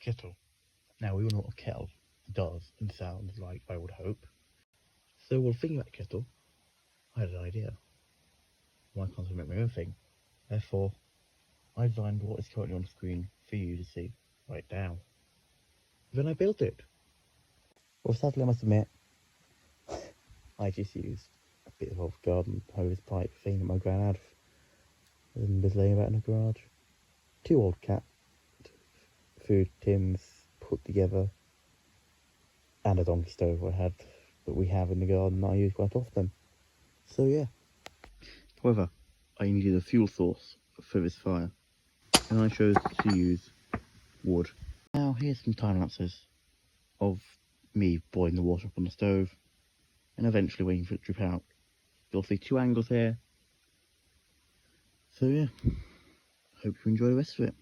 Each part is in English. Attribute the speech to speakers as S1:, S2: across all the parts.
S1: kettle. Now we all know what a kettle does and sounds like, I would hope. So while thinking about the kettle, I had an idea. Why can't I make my own thing? Therefore, I designed what is currently on the screen for you to see right now. Then I built it. Well, sadly I must admit, I just used a bit of old garden hose pipe thing that my gran had and was laying about in the garage. 2 old cat food tins put together, and a donkey stove that we have in the garden that I use quite often. So yeah. However, I needed a fuel source for this fire, and I chose to use wood. Now here's some time lapses of me boiling the water up on the stove and eventually waiting for it to drip out. You'll see 2 angles here. So yeah, hope you enjoy the rest of it.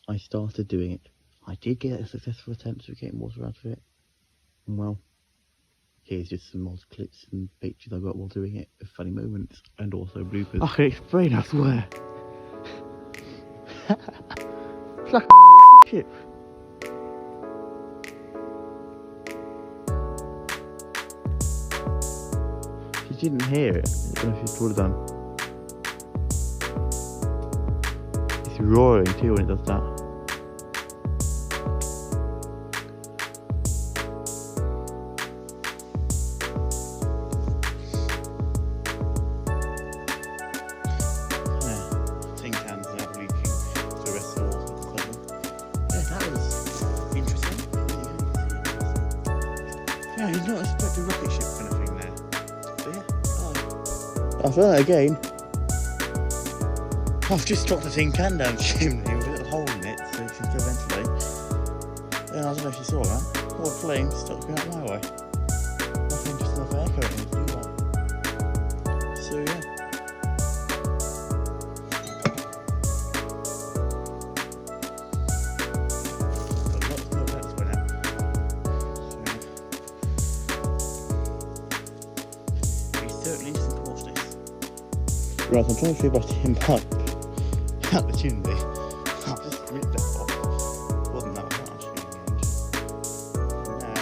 S1: I started doing it. I did get a successful attempt at getting water out of it. And well, here's just some odd clips and pictures I got while doing it of funny moments and also bloopers. I can explain, I swear. It's like a ship. She didn't hear it. I don't know if she would have done. It's roaring too when it does that. Yeah, you'd not expect a rocket ship kind of thing there. But yeah, I've done it again. I've just dropped the tin can down the chimney with a little hole in it so it can still ventilate. And I don't know if you saw that. All the flames started going out my way. Nothing, just enough air current to do that. So yeah. Certainly interesting to watch this. Right, I'm trying to see if I can pipe out the chimney. I've just ripped that off. Wasn't that hot actually in the end. Now,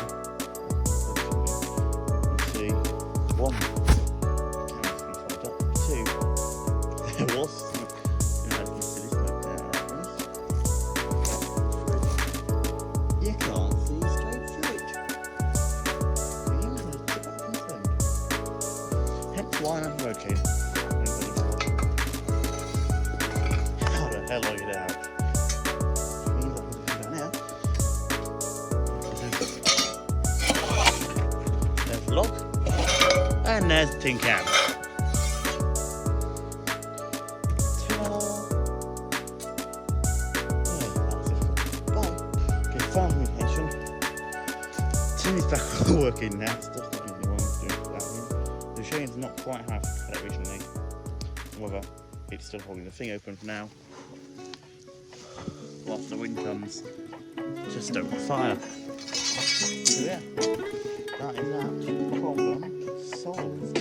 S1: let's see. 1. Camera's been fogged up. 2. There was. You can't see straight through it. Why am I rotating? How the hell are you there? Means I can do that now. There's the log. And there's the tin can. Okay, final communication. Timmy's back working now. Stuff that you want to do that. The machine's not quite half cut out originally. However, it's still holding the thing open for now. Whilst the wind comes, just stoke the fire. So yeah, that is that problem solved.